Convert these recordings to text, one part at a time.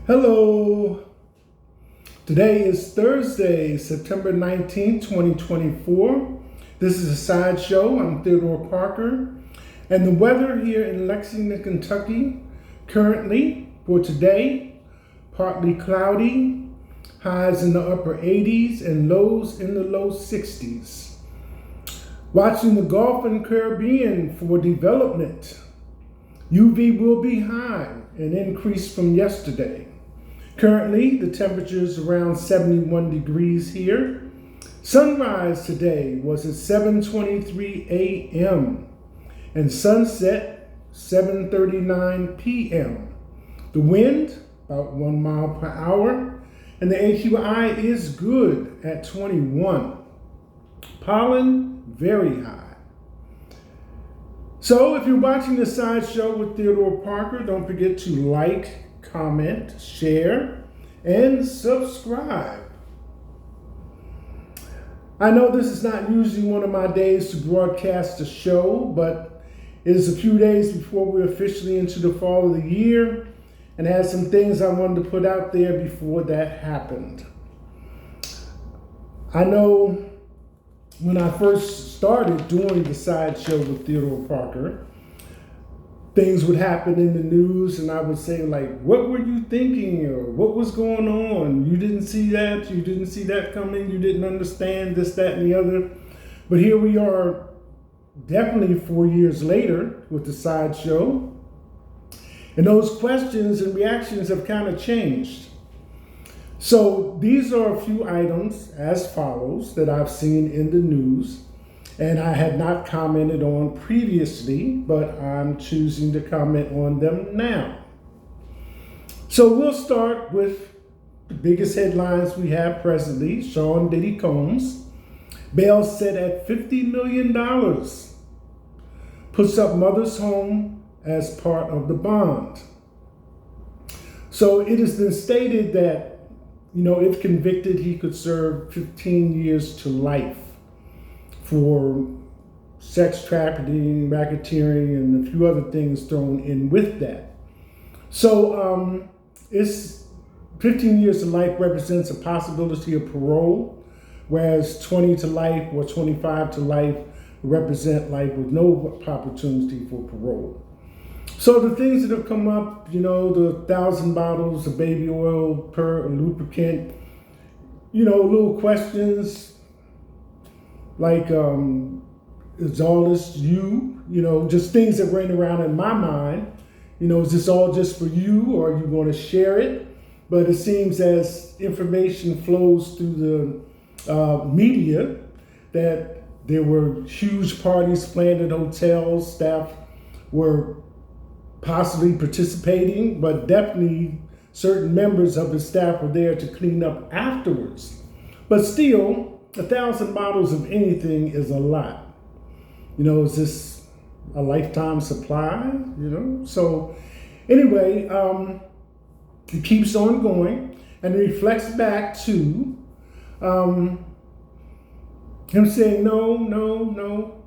Hello. Today is Thursday, September 19th, 2024. This is a sideshow. I'm Theodore Parker. And the weather here in Lexington, Kentucky, currently for today, partly cloudy, highs in the upper 80s and lows in the low 60s. Watching the Gulf and Caribbean for development. UV will be high, an increase from yesterday. Currently, the temperature is around 71 degrees here. Sunrise today was at 7:23 a.m. and sunset 7:39 p.m. The wind about 1 mile per hour, and the AQI is good at 21. Pollen very high. So if you're watching the sideshow with Theodore Parker, don't forget to like, comment, share, and subscribe. I know this is not usually one of my days to broadcast a show, but it is a few days before we're officially into the fall of the year, and I had some things I wanted to put out there before that happened. I know when I first started doing the sideshow with Theodore Parker, things would happen in the news and I would say, like, what were you thinking? Or what was going on? You didn't see that? You didn't see that coming? You didn't understand this, that, and the other? But here we are, definitely 4 years later with the sideshow. And those questions and reactions have kind of changed. So these are a few items as follows that I've seen in the news and I had not commented on previously, but I'm choosing to comment on them now. So we'll start with the biggest headlines we have presently. Sean Diddy Combs, bail set at $50 million, puts up mother's home as part of the bond. So it has been stated that, if convicted, he could serve 15 years to life for sex trafficking, racketeering, and a few other things thrown in with that. So it's 15 years to life represents a possibility of parole, whereas 20 to life or 25 to life represent life with no opportunity for parole. So the things that have come up, the 1,000 bottles of baby oil per lubricant, little questions like, is all this you? Just things that ran around in my mind. Is this all just for you or are you going to share it? But it seems as information flows through the media that there were huge parties planned at hotels, staff were possibly participating, but definitely certain members of the staff were there to clean up afterwards. But still, 1,000 bottles of anything is a lot. Is this a lifetime supply? So anyway, it keeps on going and reflects back to him saying, no, no.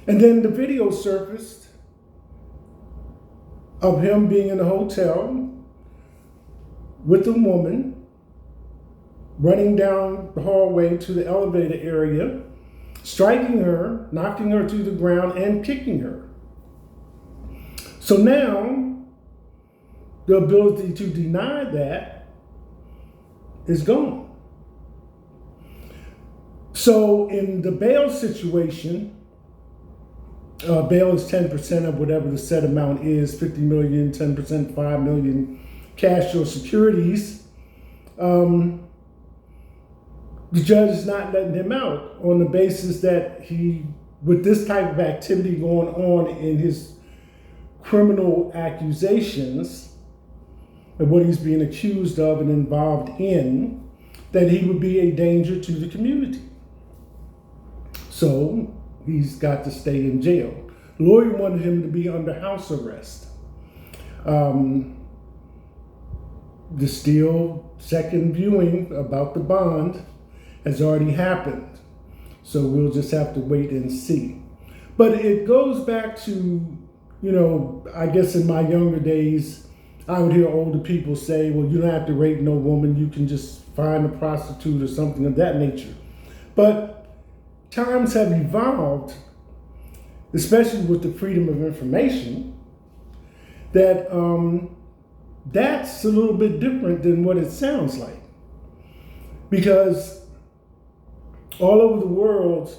And then the video surfaced of him being in a hotel with a woman, running down the hallway to the elevator area, striking her, knocking her to the ground, and kicking her. So now, the ability to deny that is gone. So in the bail situation, bail is 10% of whatever the set amount is, 50 million, 10%, 5 million, cash or securities. The judge is not letting him out on the basis that he, with this type of activity going on in his criminal accusations and what he's being accused of and involved in, that he would be a danger to the community. So he's got to stay in jail. The lawyer wanted him to be under house arrest. The still second viewing about the bond has already happened. So we'll just have to wait and see. But it goes back to I guess in my younger days, I would hear older people say, well, you don't have to rape no woman, you can just find a prostitute or something of that nature. But times have evolved, especially with the freedom of information, that that's a little bit different than what it sounds like. Because all over the world,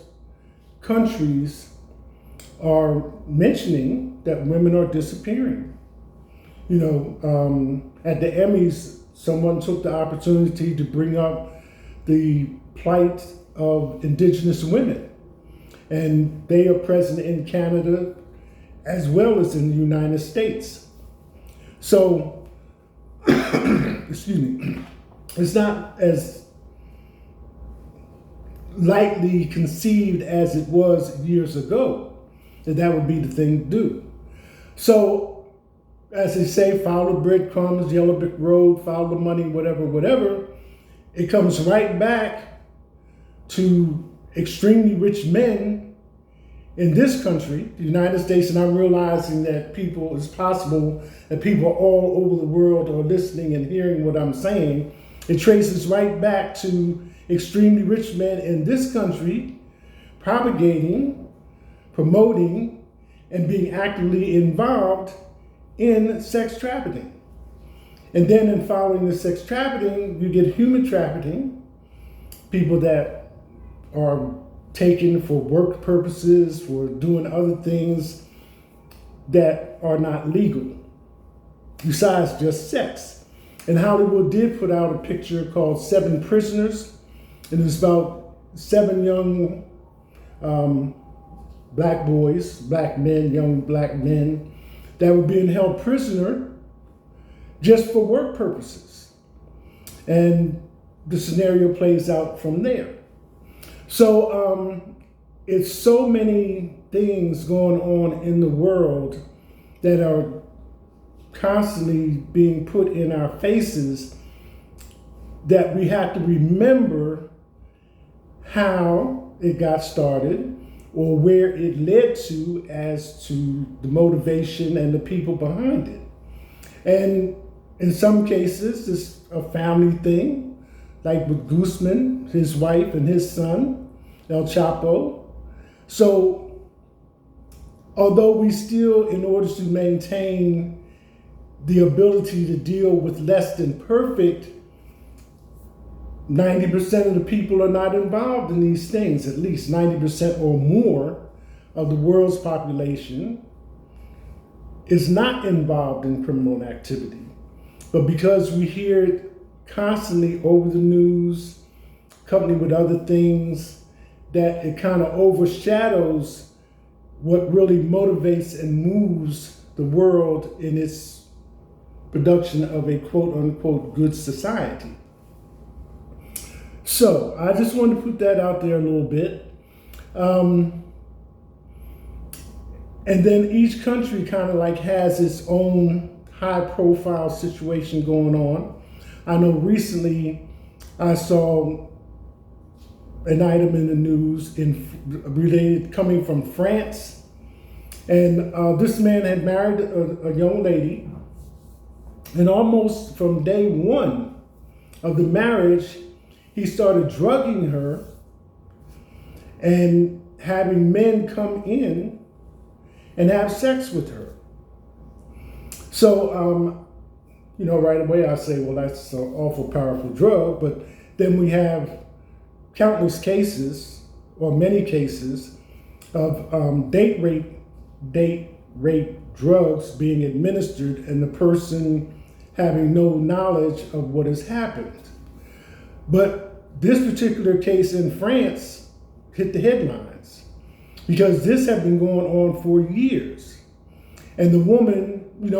countries are mentioning that women are disappearing. At the Emmys, someone took the opportunity to bring up the plight of indigenous women. And they are present in Canada as well as in the United States. So, excuse me, it's not as lightly conceived as it was years ago that would be the thing to do. So, as they say, follow the breadcrumbs, yellow brick road, follow the money, whatever, it comes right back to extremely rich men in this country, the United States, and I'm realizing that it's possible that people all over the world are listening and hearing what I'm saying. It traces right back to extremely rich men in this country propagating, promoting, and being actively involved in sex trafficking. And then in following the sex trafficking, you get human trafficking, people that are taken for work purposes, for doing other things that are not legal, besides just sex. And Hollywood did put out a picture called 7 Prisoners, and it's about 7 young black boys, black men, young black men, that were being held prisoner just for work purposes. And the scenario plays out from there. So it's so many things going on in the world that are constantly being put in our faces that we have to remember how it got started or where it led to as to the motivation and the people behind it. And in some cases, it's a family thing, like with Guzman, his wife and his son, El Chapo. So, although we still, in order to maintain the ability to deal with less than perfect, 90% of the people are not involved in these things, at least 90% or more of the world's population is not involved in criminal activity. But because we hear it constantly over the news, accompanied with other things, that it kind of overshadows what really motivates and moves the world in its production of a quote unquote good society. So I just wanted to put that out there a little bit. And then each country kind of like has its own high profile situation going on. I know recently I saw an item in the news related coming from France. And this man had married a young lady, and almost from day one of the marriage, he started drugging her and having men come in and have sex with her. So, right away I say, well, that's an awful powerful drug. But then we have countless cases, or many cases, of date rape drugs being administered and the person having no knowledge of what has happened. But this particular case in France hit the headlines because this had been going on for years. And the woman,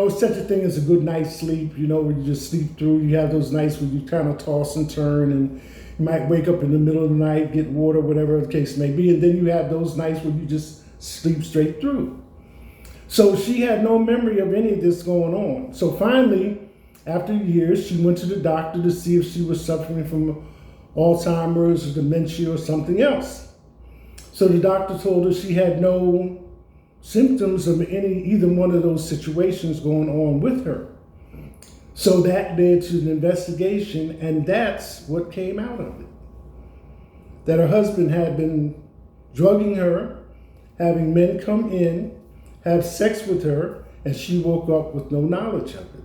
such a thing as a good night's sleep, where you just sleep through. You have those nights where you kind of toss and turn, and you might wake up in the middle of the night, get water, whatever the case may be. And then you have those nights where you just sleep straight through. So she had no memory of any of this going on. So finally, after years, she went to the doctor to see if she was suffering from Alzheimer's or dementia or something else. So the doctor told her she had no symptoms of either one of those situations going on with her. So that led to an investigation, and that's what came out of it. That her husband had been drugging her, having men come in, have sex with her, and she woke up with no knowledge of it.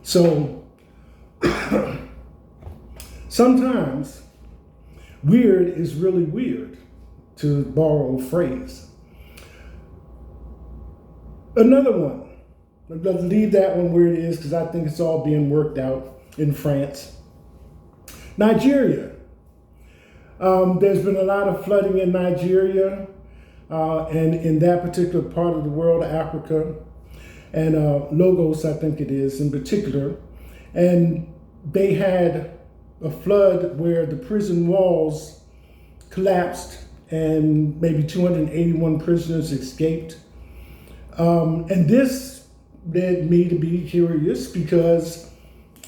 So sometimes weird is really weird, to borrow a phrase. Another one, let's leave that one where it is because I think it's all being worked out in France. Nigeria. There's been a lot of flooding in Nigeria and in that particular part of the world, Africa, and Lagos, I think it is in particular. And they had a flood where the prison walls collapsed and maybe 281 prisoners escaped. And this led me to be curious because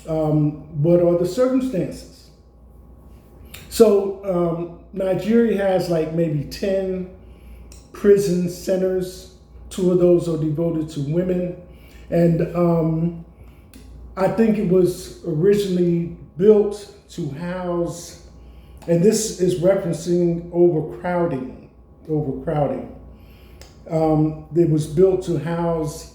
what are the circumstances? So Nigeria has like maybe 10 prison centers. 2 of those are devoted to women. And I think it was originally built to house, and this is referencing overcrowding. It was built to house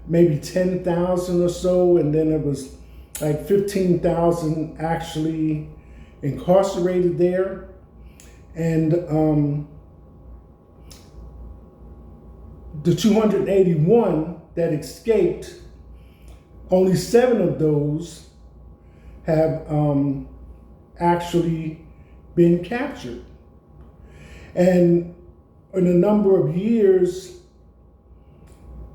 maybe 10,000 or so, and then it was like 15,000 actually incarcerated there. And the 281 that escaped, only 7 of those have actually been captured. And in a number of years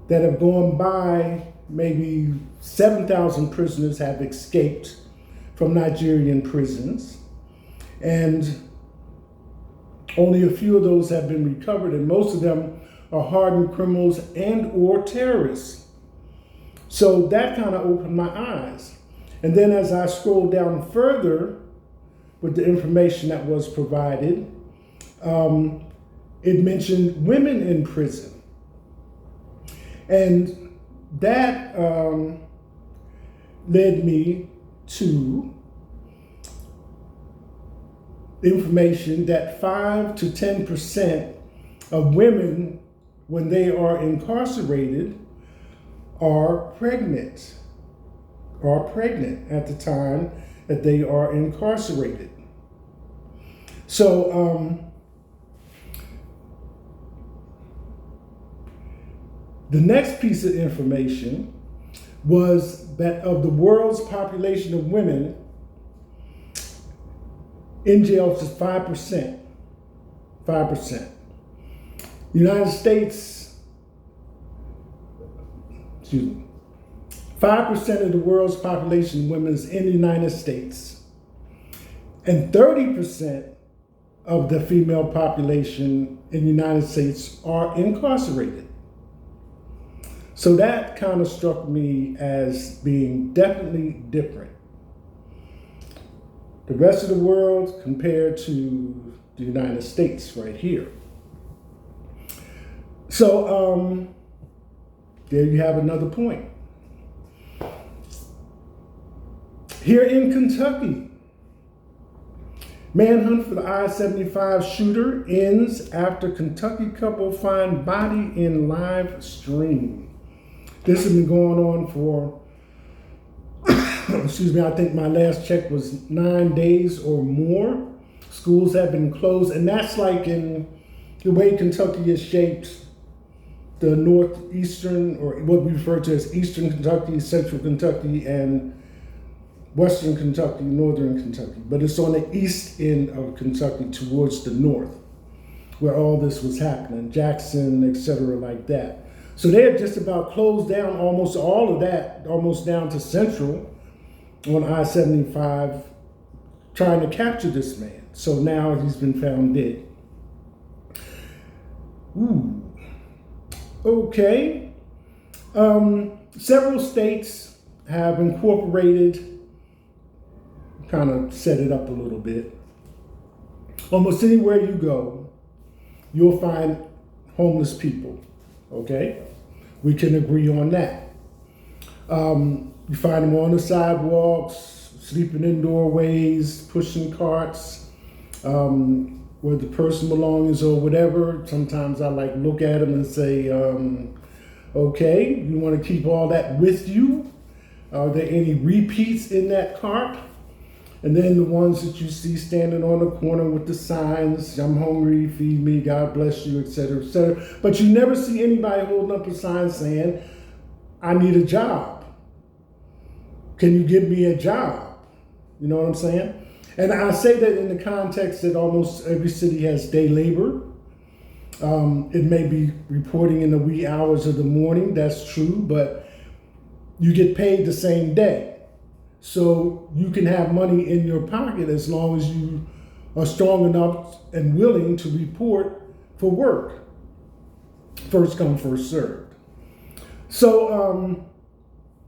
that have gone by, maybe 7,000 prisoners have escaped from Nigerian prisons. And only a few of those have been recovered, and most of them are hardened criminals and or terrorists. So that kind of opened my eyes. And then as I scrolled down further with the information that was provided, it mentioned women in prison. And that led me to information that 5 to 10% of women, when they are incarcerated, are pregnant at the time that they are incarcerated. So the next piece of information was that of the world's population of women in jail, just 5%. 5%. United States, 5% of the world's population of women is in the United States. And 30% of the female population in the United States are incarcerated. So that kind of struck me as being definitely different. The rest of the world compared to the United States right here. So there you have another point. Here in Kentucky, manhunt for the I-75 shooter ends after Kentucky couple find body in live stream. This has been going on for, I think my last check was 9 days or more. Schools have been closed, and that's like in the way Kentucky is shaped, the northeastern, or what we refer to as eastern Kentucky, central Kentucky, and western Kentucky, northern Kentucky. But it's on the east end of Kentucky towards the north where all this was happening, Jackson, etc., like that. So they had just about closed down almost all of that, almost down to central on I-75, trying to capture this man. So now he's been found dead. Ooh. Okay. Several states have incorporated, kind of set it up a little bit. Almost anywhere you go, you'll find homeless people. Okay? We can agree on that. You find them on the sidewalks, sleeping in doorways, pushing carts, with the personal belongings or whatever. Sometimes I like look at them and say, okay, you want to keep all that with you? Are there any repeats in that cart? And then the ones that you see standing on the corner with the signs, I'm hungry, feed me, God bless you, etc., etc. But you never see anybody holding up a sign saying, I need a job. Can you give me a job? You know what I'm saying? And I say that in the context that almost every city has day labor. It may be reporting in the wee hours of the morning, that's true, but you get paid the same day. So you can have money in your pocket as long as you are strong enough and willing to report for work. First come, first served. So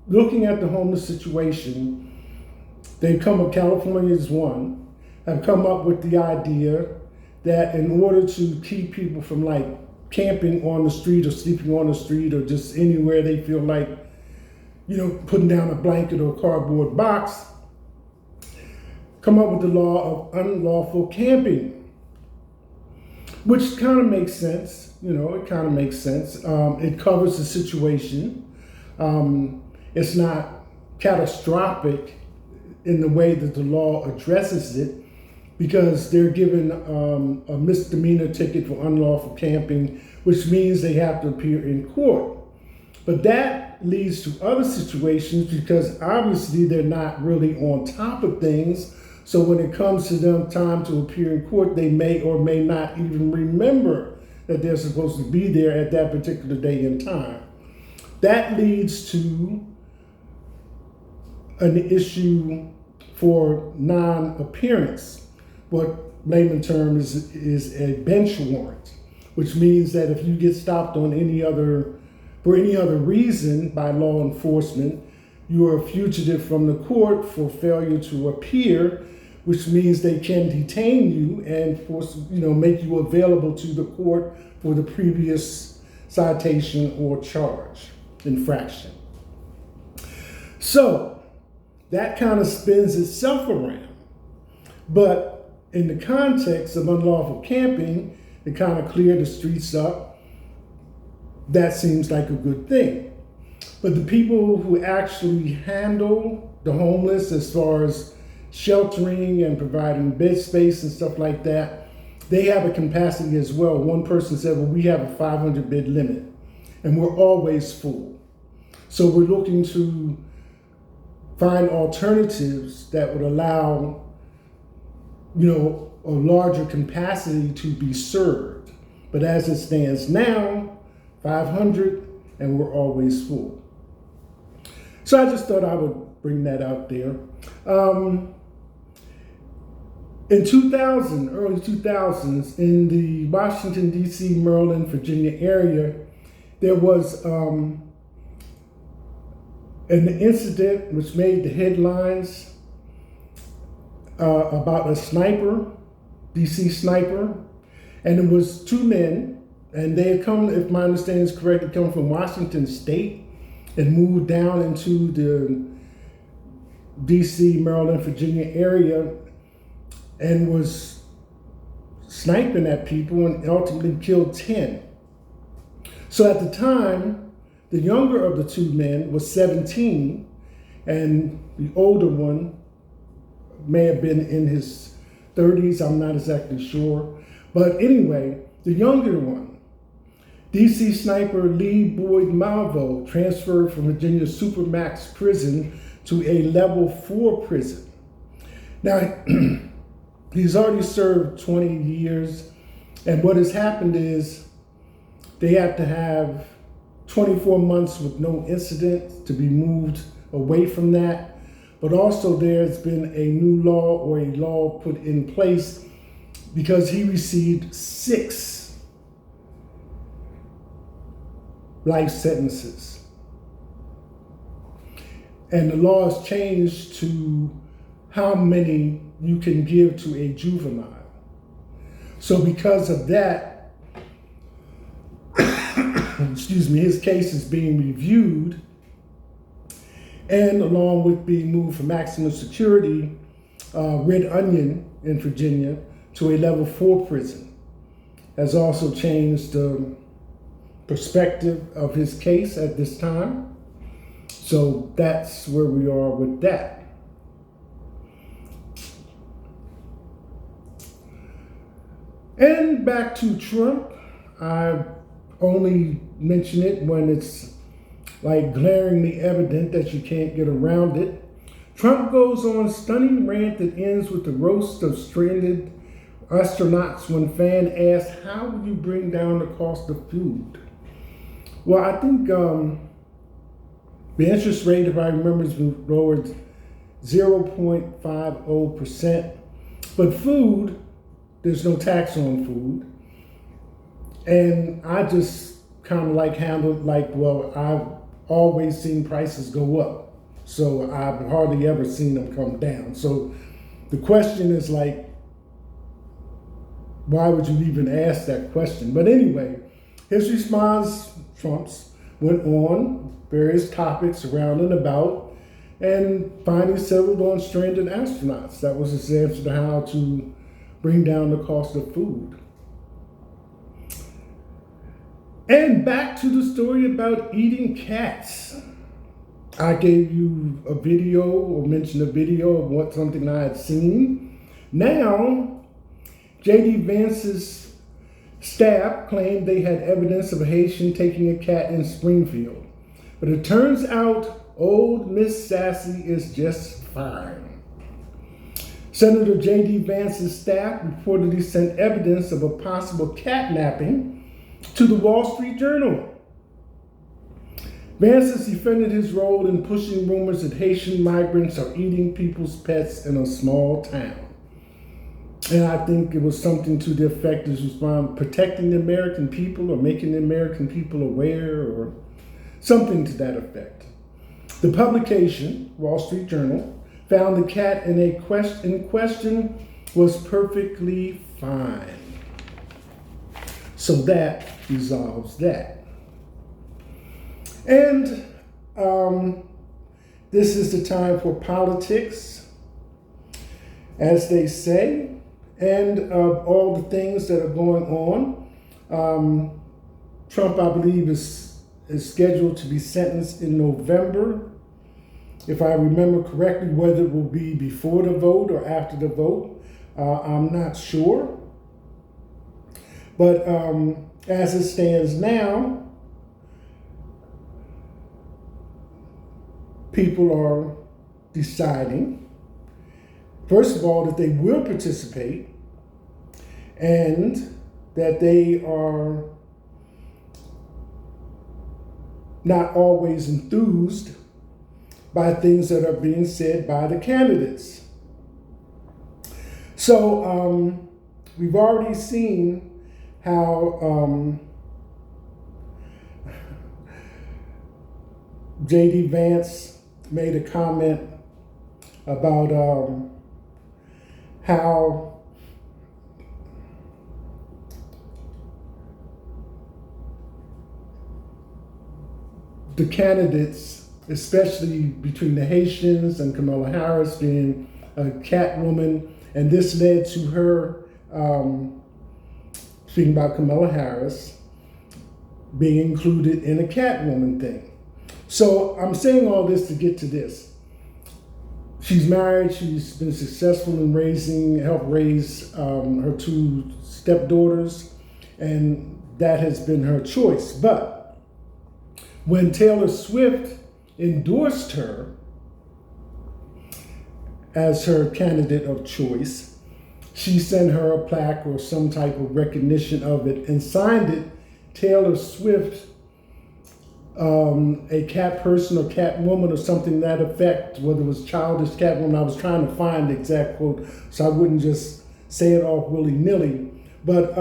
looking at the homeless situation, California is one, have come up with the idea that in order to keep people from like camping on the street or sleeping on the street or just anywhere they feel like, putting down a blanket or a cardboard box, come up with the law of unlawful camping, which kind of makes sense. It kind of makes sense. It covers the situation. It's not catastrophic in the way that the law addresses it, because they're given a misdemeanor ticket for unlawful camping, which means they have to appear in court. But that leads to other situations because obviously they're not really on top of things. So when it comes to them time to appear in court, they may or may not even remember that they're supposed to be there at that particular day and time. That leads to an issue for non-appearance. What layman term is a bench warrant, which means that if you get stopped on for any other reason by law enforcement, you are a fugitive from the court for failure to appear, which means they can detain you and make you available to the court for the previous citation or infraction. So that kind of spins itself around. But in the context of unlawful camping, to kind of clear the streets up, that seems like a good thing. But the people who actually handle the homeless as far as sheltering and providing bed space and stuff like that, they have a capacity as well. One person said, well, we have a 500 bed limit and we're always full. So we're looking to find alternatives that would allow, a larger capacity to be served. But as it stands now, 500 and we're always full. So I just thought I would bring that out there. In 2000, early 2000s, in the Washington, D.C., Maryland, Virginia area, there was an incident which made the headlines about a sniper, D.C. sniper, and it was two men, and they had come, if my understanding is correct, come from Washington State and moved down into the D.C., Maryland, Virginia area and was sniping at people and ultimately killed 10. So at the time, the younger of the two men was 17, and the older one may have been in his 30s, I'm not exactly sure. But anyway, the younger one, DC sniper Lee Boyd Malvo, transferred from Virginia's Supermax prison to a level 4 prison. Now, he's already served 20 years, and what has happened is they have to have 24 months with no incident to be moved away from that. But also there's been a new law or a law put in place because he received 6 life sentences. And the law has changed to how many you can give to a juvenile. So because of that, his case is being reviewed, and along with being moved from maximum security, Red Onion in Virginia, to a level 4 prison, has also changed the perspective of his case at this time. So that's where we are with that. And back to Trump, I only mention it when it's like glaringly evident that you can't get around it. Trump goes on stunning rant that ends with the roast of stranded astronauts when fan asks, how will you bring down the cost of food? Well, I think the interest rate, if I remember, is lowered 0.50%. But food, there's no tax on food. And I just kind of like handled well, I've always seen prices go up. So I've hardly ever seen them come down. So the question is why would you even ask that question? But anyway, his response, Trump's, went on various topics around and about, and finally settled on stranded astronauts. That was his answer to how to bring down the cost of food. And back to the story about eating cats. I gave you a video, or mentioned a video of something I had seen. Now, J.D. Vance's staff claimed they had evidence of a Haitian taking a cat in Springfield. But it turns out old Miss Sassy is just fine. Senator J.D. Vance's staff reportedly sent evidence of a possible catnapping to the Wall Street Journal. Vance has defended his role in pushing rumors that Haitian migrants are eating people's pets in a small town. And I think it was something to the effect of protecting the American people, or making the American people aware, or something to that effect. The publication, Wall Street Journal, found the cat in question was perfectly fine. So that resolves that. And this is the time for politics, as they say, and all the things that are going on. Trump, I believe, is scheduled to be sentenced in November. If I remember correctly, whether it will be before the vote or after the vote, I'm not sure. But as it stands now, people are deciding, first of all, that they will participate, and that they are not always enthused by things that are being said by the candidates. So we've already seen how J.D. Vance made a comment about how the candidates, especially between the Haitians and Kamala Harris being a cat woman, and this led to her, speaking about Kamala Harris, being included in a cat woman thing. So I'm saying all this to get to this. She's married, she's been successful in help raise her 2 stepdaughters, and that has been her choice. But when Taylor Swift endorsed her as her candidate of choice, she sent her a plaque or some type of recognition of it and signed it Taylor Swift, a cat person or cat woman or something to that effect, whether it was childish cat woman. I was trying to find the exact quote so I wouldn't just say it off willy-nilly. But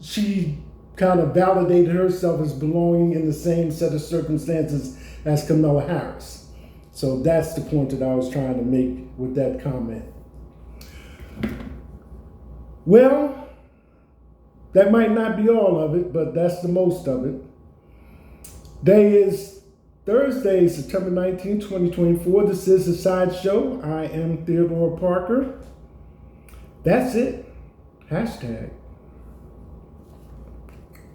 she kind of validated herself as belonging in the same set of circumstances as Kamala Harris. So that's the point that I was trying to make with that comment. Well, that might not be all of it, but that's the most of it. Day is Thursday, September 19, 2024. This is The Sideshow. I am Theodore Parker. That's it. Hashtag.